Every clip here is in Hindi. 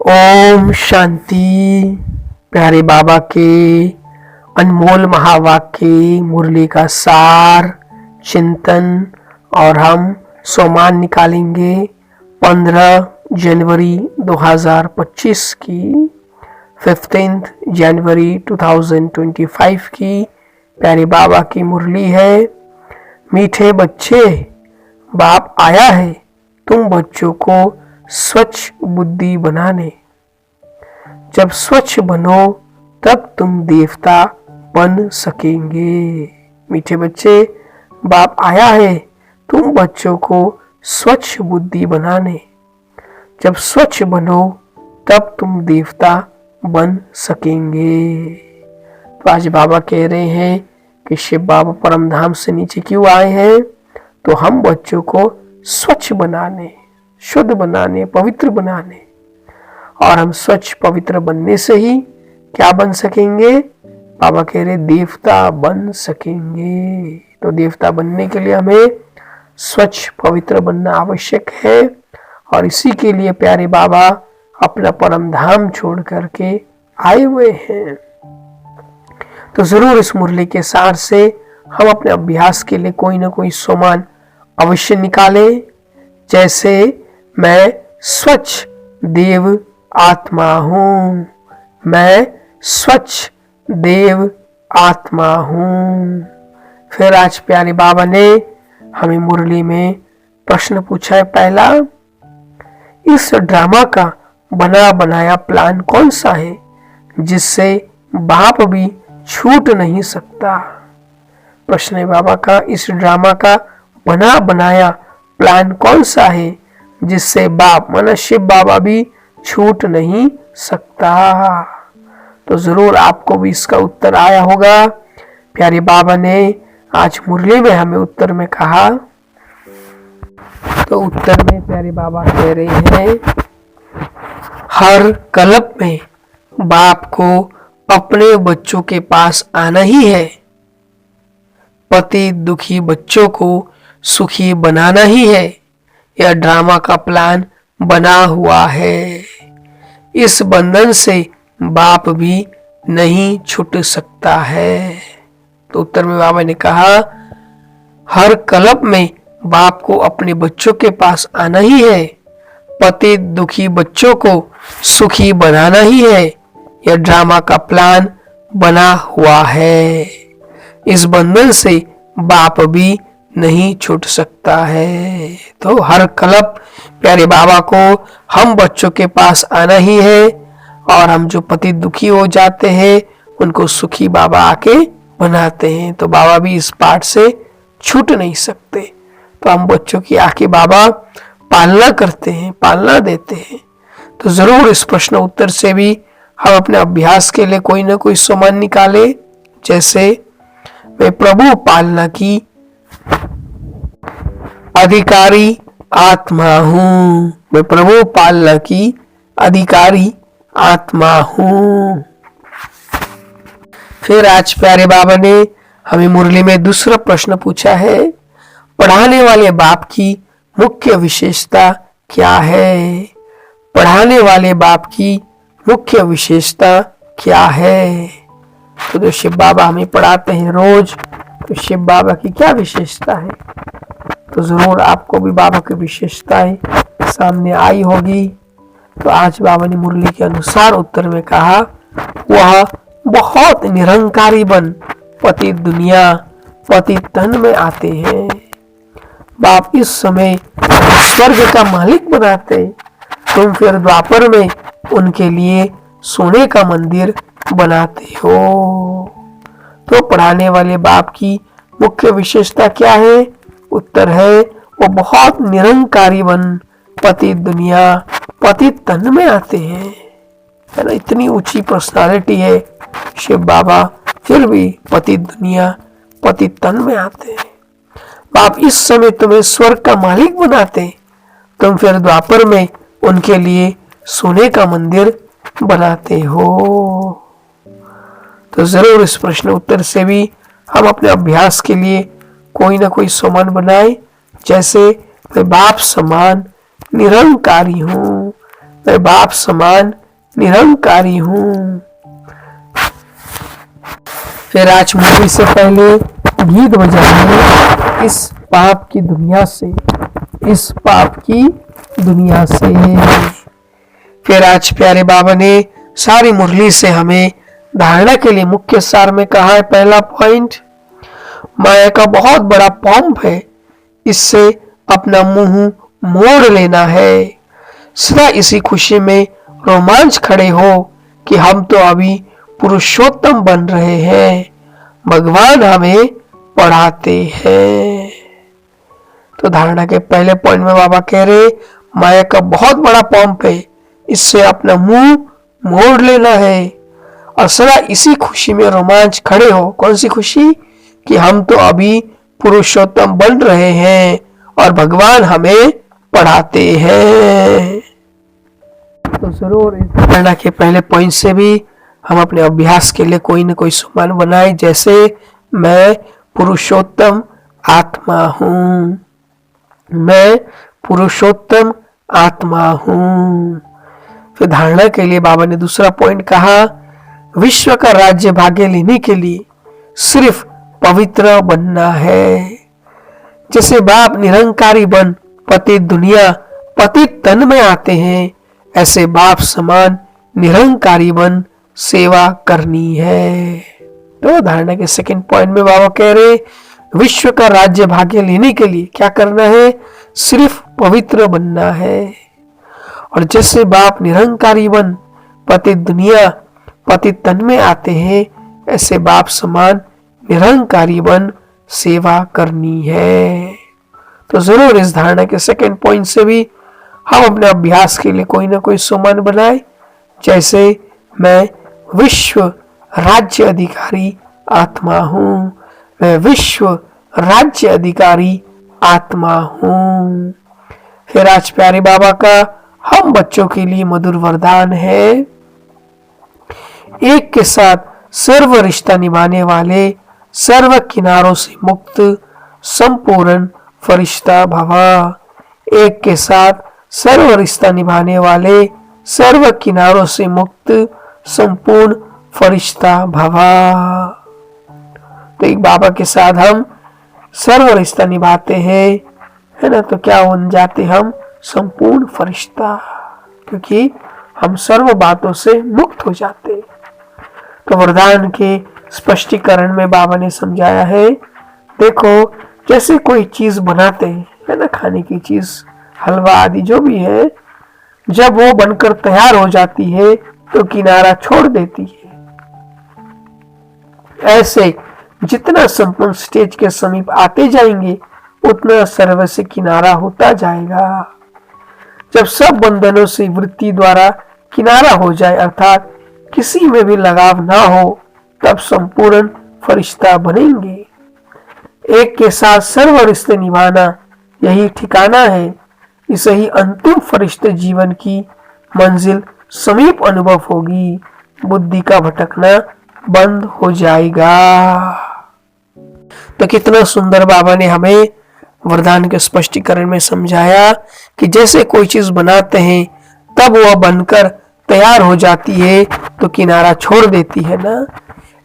ओम शांति। प्यारे बाबा के अनमोल महावाक्य मुरली का सार चिंतन और हम सोमान निकालेंगे 15 जनवरी 2025 की 15 जनवरी 2025 की प्यारे बाबा की मुरली है। मीठे बच्चे, बाप आया है तुम बच्चों को स्वच्छ बुद्धि बनाने। जब स्वच्छ बनो तब तुम देवता बन सकेंगे। मीठे बच्चे, बाप आया है तुम बच्चों को स्वच्छ बुद्धि बनाने। जब स्वच्छ बनो तब तुम देवता बन सकेंगे। तो आज बाबा कह रहे हैं कि शिव बाबा परम धाम से नीचे क्यों आए हैं? तो हम बच्चों को स्वच्छ बनाने, शुद्ध बनाने, पवित्र बनाने। और हम स्वच्छ पवित्र बनने से ही क्या बन सकेंगे? बाबा कह रहे देवता बन सकेंगे। तो देवता बनने के लिए हमें स्वच्छ पवित्र बनना आवश्यक है। और इसी के लिए प्यारे बाबा अपना परम धाम छोड़ करके आए हुए हैं। तो जरूर इस मुरली के सार से हम अपने अभ्यास के लिए कोई ना कोई सोमान अवश्य निकालें। जैसे मैं स्वच्छ देव आत्मा हूं, मैं स्वच्छ देव आत्मा हूं। फिर आज प्यारे बाबा ने हमें मुरली में प्रश्न पूछा है। पहला, इस ड्रामा का बना बनाया प्लान कौन सा है जिससे बाप भी छूट नहीं सकता? प्रश्न है बाबा का, इस ड्रामा का बना बनाया प्लान कौन सा है जिससे बाप माना शिव बाबा भी छूट नहीं सकता? तो जरूर आपको भी इसका उत्तर आया होगा। प्यारे बाबा ने आज मुरली में हमें उत्तर में कहा। तो उत्तर में प्यारे बाबा कह रहे हैं, हर कल्प में बाप को अपने बच्चों के पास आना ही है। पति दुखी बच्चों को सुखी बनाना ही है। यह ड्रामा का प्लान बना हुआ है। इस बंधन से बाप भी नहीं छूट सकता है। तो उत्तर में बाबा ने कहा, हर कल्प में बाप को अपने बच्चों के पास आना ही है। पति दुखी बच्चों को सुखी बनाना ही है। यह ड्रामा का प्लान बना हुआ है। इस बंधन से बाप भी नहीं छूट सकता है। तो हर कल्प प्यारे बाबा को हम बच्चों के पास आना ही है। और हम जो पति दुखी हो जाते हैं उनको सुखी बाबा आके बनाते हैं। तो बाबा भी इस पाठ से छूट नहीं सकते। तो हम बच्चों की आके बाबा पालना करते हैं, पालना देते हैं। तो जरूर इस प्रश्न उत्तर से भी हम अपने अभ्यास के लिए कोई ना कोई सोमान निकाले। जैसे मैं प्रभु पालना की अधिकारी आत्मा हूं, मैं प्रभु पालना की अधिकारी आत्मा हूं। फिर आज प्यारे बाबा ने हमें मुरली में दूसरा प्रश्न पूछा है, पढ़ाने वाले बाप की मुख्य विशेषता क्या है? पढ़ाने वाले बाप की मुख्य विशेषता क्या है? तो जो शिव बाबा हमें पढ़ाते हैं रोज, तो शिव बाबा की क्या विशेषता है? तो जरूर आपको भी बाबा की विशेषताएं सामने आई होगी। तो आज बाबा ने मुरली के अनुसार उत्तर में कहा, वह बहुत निरंकारी बन पति दुनिया पति तन में आते हैं। बाप इस समय स्वर्ग का मालिक बनाते, तुम फिर द्वापर में उनके लिए सोने का मंदिर बनाते हो। तो पढ़ाने वाले बाप की मुख्य विशेषता क्या है? उत्तर है, वो बहुत निरंकारी बन पति दुनिया पति तन में आते हैं। है ना, इतनी ऊंची पर्सनालिटी है शिव बाबा, फिर भी पति दुनिया पति तन में आते हैं। बाप इस समय तुम्हें स्वर्ग का मालिक बनाते, तुम फिर द्वापर में उनके लिए सोने का मंदिर बनाते हो। तो जरूर इस प्रश्न उत्तर से भी हम अपने अभ्यास के लिए कोई ना कोई सोमान बनाए। जैसे मैं बाप समान निरंकारी हूँ, मैं बाप समान निरंकारी हूं। फिर आज मूवी से पहले गीत बजाएंगे इस पाप की दुनिया से, इस पाप की दुनिया से। फिर आज प्यारे बाबा ने सारी मुरली से हमें धारणा के लिए मुख्य सार में कहा है, पहला पॉइंट, माया का बहुत बड़ा पंप है, इससे अपना मुंह मोड़ लेना है। सदा इसी खुशी में रोमांच खड़े हो कि हम तो अभी पुरुषोत्तम बन रहे हैं, भगवान हमें पढ़ाते हैं। तो धारणा के पहले पॉइंट में बाबा कह रहे, माया का बहुत बड़ा पंप है, इससे अपना मुंह मोड़ लेना है और सदा इसी खुशी में रोमांच खड़े हो। कौन सी खुशी? कि हम तो अभी पुरुषोत्तम बन रहे हैं और भगवान हमें पढ़ाते हैं। तो जरूर इस धारणा के पहले पॉइंट से भी हम अपने अभ्यास के लिए कोई न कोई सुमन बनाए, जैसे मैं पुरुषोत्तम आत्मा हूं, मैं पुरुषोत्तम आत्मा हूं। फिर धारणा के लिए बाबा ने दूसरा पॉइंट कहा, विश्व का राज्य भाग्य लेने के लिए सिर्फ पवित्र बनना है। जैसे बाप निरंकारी बन पतित दुनिया पतित तन में आते हैं, ऐसे बाप समान निरंकारी बन सेवा करनी है। तो धारणा के सेकंड पॉइंट में बाबा कह रहे, विश्व का राज्य भाग्य लेने के लिए क्या करना है? सिर्फ पवित्र बनना है। और जैसे बाप निरंकारी बन पतित दुनिया पतित तन में आते हैं, ऐसे बाप समान निरंकारी बन सेवा करनी है। तो जरूर इस धारणा के सेकंड पॉइंट से भी हम अपने अभ्यास के लिए कोई ना कोई सुमन बनाए, जैसे मैं विश्व राज्य अधिकारी आत्मा हूं, मैं विश्व राज्य अधिकारी आत्मा हूं। फिर आज प्यारे बाबा का हम बच्चों के लिए मधुर वरदान है, एक के साथ सर्व रिश्ता निभाने वाले, सर्व किनारों से मुक्त संपूर्ण फरिश्ता भवा। एक के साथ सर्व रिश्ता निभाने वाले, सर्व किनारों से मुक्त संपूर्ण फरिश्ता भवा। तो एक बाबा के साथ हम सर्व रिश्ता निभाते हैं, है ना, तो क्या बन जाते हम? संपूर्ण फरिश्ता, क्योंकि हम सर्व बातों से मुक्त हो जाते। तो वरदान के स्पष्टीकरण में बाबा ने समझाया है, देखो जैसे कोई चीज बनाते हैं, है ना, खाने की चीज, हलवा आदि जो भी है, जब वो बनकर तैयार हो जाती है तो किनारा छोड़ देती है। ऐसे जितना संपूर्ण स्टेज के समीप आते जाएंगे उतना सर्व से किनारा होता जाएगा। जब सब बंधनों से वृत्ति द्वारा किनारा हो जाए, अर्थात किसी में भी लगाव ना हो, तब संपूर्ण फरिश्ता बनेंगे। एक के साथ सर्व रिश्ते निभाना यही ठिकाना है, इसे ही अंतिम फरिश्ते जीवन की मंजिल समीप अनुभव होगी, बुद्धि का भटकना बंद हो जाएगा। तो कितना सुंदर बाबा ने हमें वरदान के स्पष्टीकरण में समझाया कि जैसे कोई चीज बनाते हैं तब वह बनकर तैयार हो जाती है तो किनारा छोड़ देती है ना,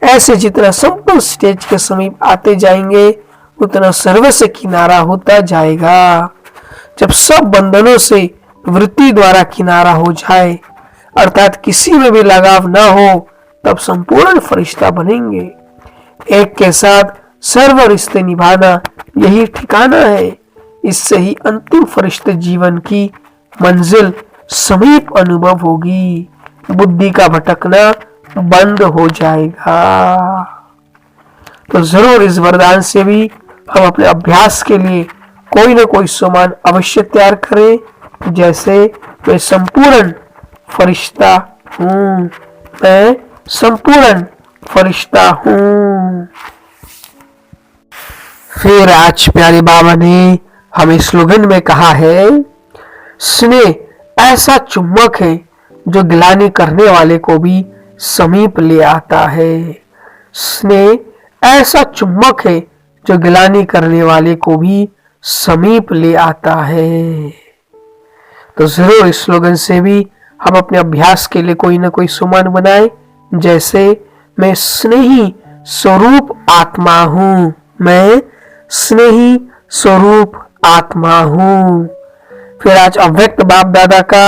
ऐसे जितना संपूर्ण स्टेज के समीप आते जाएंगे उतना सर्व से किनारा होता जाएगा। जब सब बंधनों से वृत्ति द्वारा किनारा हो जाए, अर्थात किसी में भी लगाव ना हो, तब संपूर्ण फरिश्ता बनेंगे। एक के साथ सर्व रिश्ते निभाना यही ठिकाना है, इससे ही अंतिम फरिश्ते जीवन की मंजिल समीप अनुभव होगी, बुद्धि का भटकना बंद हो जाएगा। तो जरूर इस वरदान से भी हम अपने अभ्यास के लिए कोई ना कोई सामान अवश्य तैयार करें, जैसे मैं संपूर्ण फरिश्ता हूं, मैं संपूर्ण फरिश्ता हूं। फिर आज प्यारे बाबा ने हमें स्लोगन में कहा है, स्नेह ऐसा चुम्बक है जो गिलानी करने वाले को भी समीप ले आता है। स्नेह ऐसा चुम्बक है जो गिलानी करने वाले को भी समीप ले आता है। तो जरूर इस स्लोगन से भी हम अपने अभ्यास के लिए कोई ना कोई सुमन बनाए, जैसे मैं स्नेही स्वरूप आत्मा हूं, मैं स्नेही स्वरूप आत्मा हूं। फिर आज अव्यक्त बाप दादा का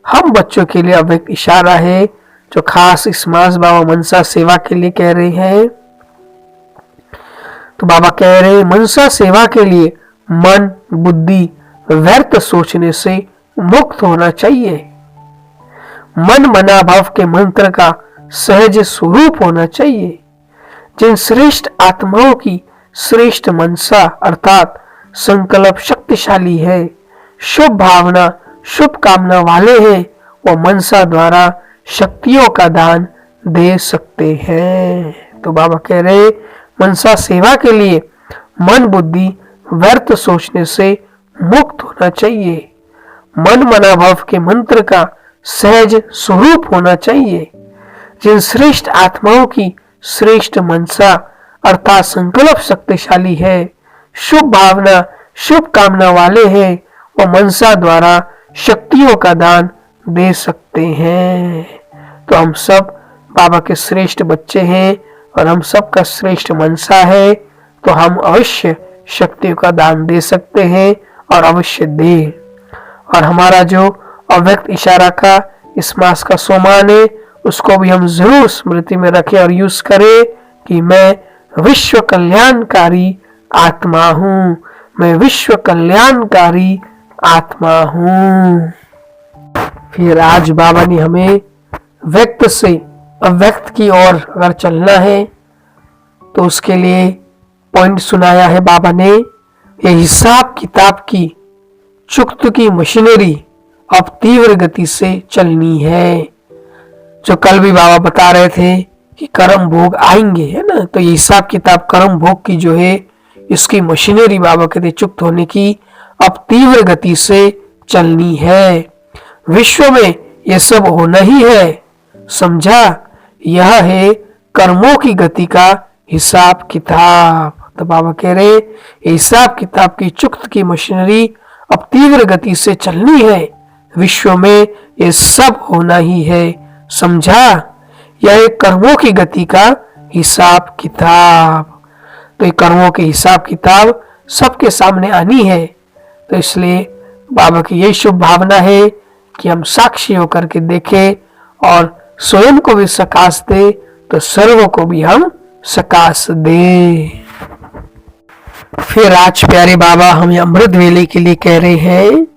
हम बच्चों के लिए अव्यक्त इशारा है, जो खास इस मास बाबा मनसा सेवा के लिए कह रहे हैं। तो बाबा कह रहे हैं, मनसा सेवा के लिए मन बुद्धि व्यर्थ सोचने से मुक्त होना चाहिए। मन मना भाव के मंत्र का सहज स्वरूप होना चाहिए। जिन श्रेष्ठ आत्माओं की श्रेष्ठ मनसा अर्थात संकल्प शक्तिशाली है, शुभ भावना शुभ कामना वाले हैं, वो मनसा द्वारा शक्तियों का दान दे सकते हैं। तो बाबा कह रहे मनसा सेवा के लिए मन बुद्धि व्यर्थ सोचने से मुक्त होना चाहिए। मन मना भाव के मंत्र का सहज स्वरूप होना चाहिए। जिन श्रेष्ठ आत्माओं की श्रेष्ठ मनसा अर्थात संकल्प शक्तिशाली है, शुभ भावना शुभ कामना वाले हैं, वो मनसा द्वारा शक्तियों का दान दे सकते हैं। तो हम सब बाबा के श्रेष्ठ बच्चे हैं और हम सब का श्रेष्ठ मनसा है, तो हम अवश्य शक्तियों का दान दे सकते हैं और अवश्य दे। और हमारा जो अव्यक्त इशारा का इस मास का सोमान है, उसको भी हम जरूर स्मृति में रखें और यूज करें कि मैं विश्व कल्याणकारी आत्मा हूं, मैं विश्व कल्याणकारी आत्मा हूं। फिर आज बाबा ने हमें व्यक्त से अव्यक्त की ओर अगर चलना है तो उसके लिए पॉइंट सुनाया है बाबा ने। ये हिसाब किताब की चुक्त की मशीनरी अब तीव्र गति से चलनी है। जो कल भी बाबा बता रहे थे कि कर्म भोग आएंगे, है ना, तो ये हिसाब किताब कर्म भोग की जो है इसकी मशीनरी बाबा कहते चुक्त होने की अब तीव्र गति से चलनी है। विश्व में ये सब होना ही है, समझा, यह है कर्मों की गति का हिसाब किताब। तो बाबा कह रहे हिसाब किताब की चुक्त की मशीनरी अब तीव्र गति से चलनी है, विश्व में ये सब होना ही है, समझा, यह एक कर्मों की गति का हिसाब किताब। तो ये कर्मों के हिसाब किताब सबके सामने आनी है। तो इसलिए बाबा की यही शुभ भावना है कि हम साक्षी होकर के देखें और स्वयं को भी सकाश दे, तो सर्वों को भी हम सकाश दे। फिर आज प्यारे बाबा हमें अमृत वेले के लिए कह रहे हैं,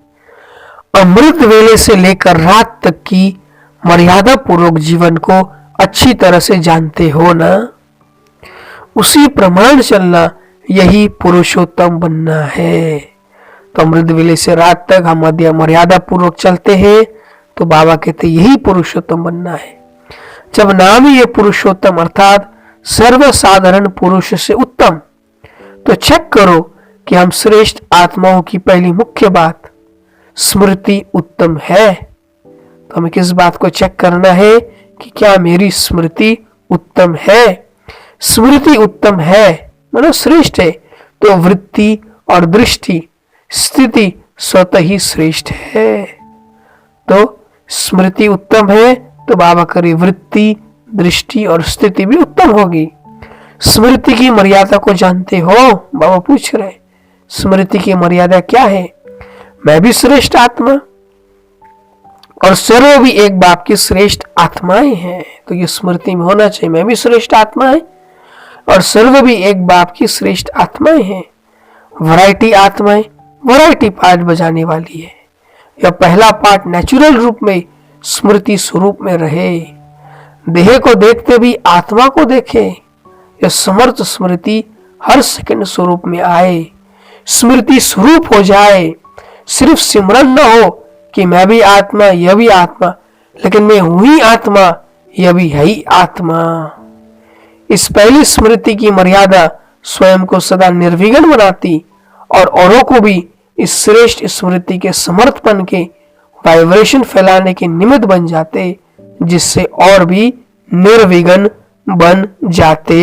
अमृत वेले से लेकर रात तक की मर्यादा पूर्वक जीवन को अच्छी तरह से जानते हो ना, उसी प्रमाण चलना यही पुरुषोत्तम बनना है। तो अमृत वेले से रात तक हम मर्यादा पूर्वक चलते हैं, तो बाबा कहते यही पुरुषोत्तम बनना है। जब नाम ही ये पुरुषोत्तम अर्थात सर्वसाधारण पुरुष से उत्तम, तो चेक करो कि हम श्रेष्ठ आत्माओं की पहली मुख्य बात स्मृति उत्तम है। तो हमें किस बात को चेक करना है कि क्या मेरी स्मृति उत्तम है। स्मृति उत्तम है मानो श्रेष्ठ है, तो वृत्ति और दृष्टि स्थिति स्वतः ही श्रेष्ठ है। तो स्मृति उत्तम है तो बाबा करे वृत्ति दृष्टि और स्थिति भी उत्तम होगी। स्मृति की मर्यादा को जानते हो, बाबा पूछ रहे स्मृति की मर्यादा क्या है। मैं भी श्रेष्ठ आत्मा और सर्व भी एक बाप की श्रेष्ठ आत्माएं हैं, तो ये स्मृति में होना चाहिए। मैं भी श्रेष्ठ आत्मा है और सर्व भी एक बाप की श्रेष्ठ आत्माएं हैं। वैरायटी आत्माएं वैरायटी पार्ट बजाने वाली है। यह पहला पार्ट नेचुरल रूप में स्मृति स्वरूप में रहे, देह को देखते भी आत्मा को देखे। यह समर्थ स्मृति हर सेकंड स्वरूप में आए, स्मृति स्वरूप हो जाए। सिर्फ सिमरन न हो कि मैं भी आत्मा यह भी आत्मा, लेकिन मैं हूं ही आत्मा यह भी है ही आत्मा। इस पहली स्मृति की मर्यादा स्वयं को सदा निर्विघ्न बनाती और औरों को भी इस श्रेष्ठ स्मृति के समर्थपन के वाइब्रेशन फैलाने के निमित्त बन जाते, जिससे और भी निर्विघ्न बन जाते।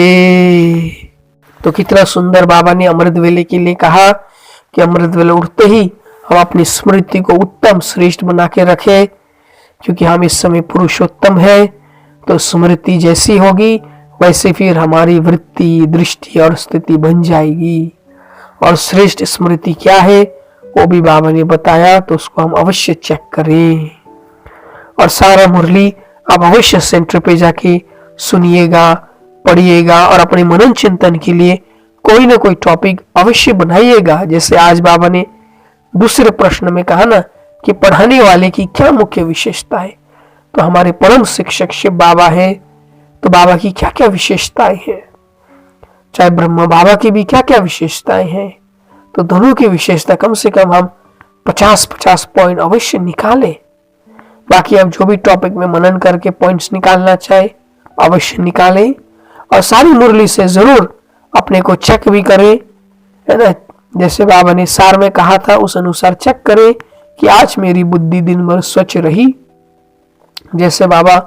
तो कितना सुंदर बाबा ने अमृत वेले के लिए कहा कि अमृत वेले उठते ही हम अपनी स्मृति को उत्तम श्रेष्ठ बना के रखें, क्योंकि हम इस समय पुरुषोत्तम है, तो स्मृति जैसी होगी वैसे फिर हमारी वृत्ति, दृष्टि और स्थिति बन जाएगी। और श्रेष्ठ स्मृति क्या है वो भी बाबा ने बताया, तो उसको हम अवश्य चेक करें। और सारा मुरली आप अवश्य सेंटर पे जाके सुनिएगा, पढ़िएगा और अपने मनन चिंतन के लिए कोई ना कोई टॉपिक अवश्य बनाइएगा। जैसे आज बाबा ने दूसरे प्रश्न में कहा ना कि पढ़ाने वाले की क्या मुख्य विशेषता है, तो हमारे परम शिक्षक शिव बाबा है, तो बाबा की क्या क्या विशेषताएं हैं, चाहे ब्रह्मा बाबा की भी क्या क्या विशेषताएं हैं, तो दोनों की विशेषता कम से कम हम 50-50 पॉइंट अवश्य निकालें। बाकी आप जो भी टॉपिक में मनन करके पॉइंट्स निकालना चाहे अवश्य निकालें, और सारी मुरली से जरूर अपने को चेक भी करें, है ना। जैसे बाबा ने सार में कहा था उस अनुसार चेक करें कि आज मेरी बुद्धि दिन भर स्वच्छ रही। जैसे बाबा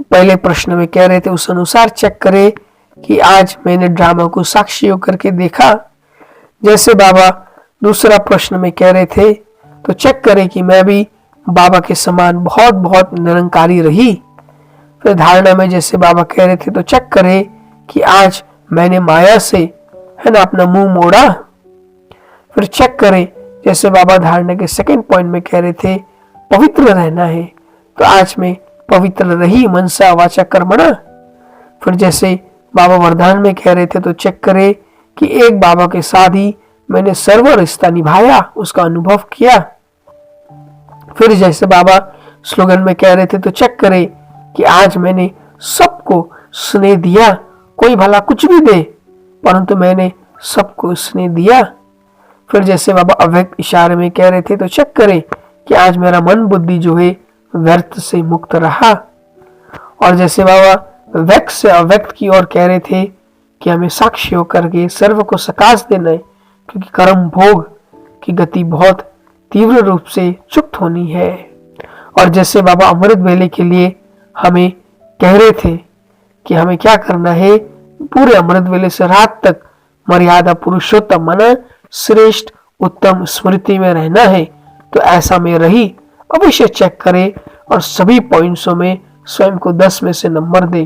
पहले प्रश्न में कह रहे थे उस अनुसार चेक करें कि आज मैंने ड्रामा को साक्षी होकर के देखा। जैसे बाबा दूसरा प्रश्न में कह रहे थे तो चेक करें कि मैं भी बाबा के समान बहुत बहुत निरंकारी रही। फिर धारणा में जैसे बाबा कह रहे थे तो चेक करें कि आज मैंने माया से, है ना, अपना मुंह मोड़ा। फिर चेक करें जैसे बाबा धारणा के सेकंड पॉइंट में कह रहे थे पवित्र रहना है, तो आज मैं पवित्र रही मनसा वाचा कर्मणा। फिर जैसे बाबा वरदान में कह रहे थे तो चेक करें कि एक बाबा के साथ ही मैंने सर्व रिश्ता निभाया, उसका अनुभव किया। फिर जैसे बाबा स्लोगन में कह रहे थे तो चेक करें कि आज मैंने सबको स्नेह दिया, कोई भला कुछ भी दे परंतु मैंने सबको स्नेह दिया। फिर जैसे बाबा अव्यक्त इशारे में कह रहे थे तो चेक करें कि आज मेरा मन बुद्धि जो है व्यर्थ से मुक्त रहा। और जैसे बाबा व्यक्त से अव्यक्त की ओर कह रहे थे कि हमें साक्षी होकर के सर्व को सकाश देना है, क्योंकि कर्म भोग की गति बहुत तीव्र रूप से चुप्त होनी है। और जैसे बाबा अमृत वेले के लिए हमें कह रहे थे कि हमें क्या करना है, पूरे अमृत वेले से रात तक मर्यादा पुरुषोत्तम माना श्रेष्ठ उत्तम स्मृति में रहना है। तो ऐसा में रही अवश्य चेक करे और सभी पॉइंट्सों में स्वयं को 10 में से नंबर दे।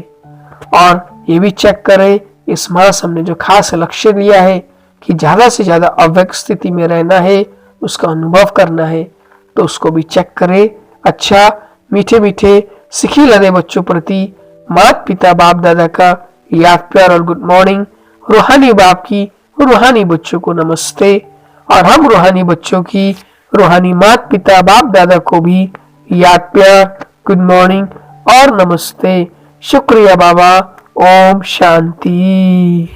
और ये भी चेक करे इस मास हमने जो खास लक्ष्य लिया है कि ज्यादा से ज्यादा अव्यक्त स्थिति में रहना है, उसका अनुभव करना है, तो उसको भी चेक करे। अच्छा मीठे मीठे सिखी लदे बच्चों प्रति माता पिता बाप दादा का याद प्यार और गुड मॉर्निंग। रूहानी बाप की रूहानी बच्चों को नमस्ते, और हम रूहानी बच्चों की रूहानी माता पिता बाप दादा को भी याद प्यार, गुड मॉर्निंग और नमस्ते। शुक्रिया बाबा। ओम शांति।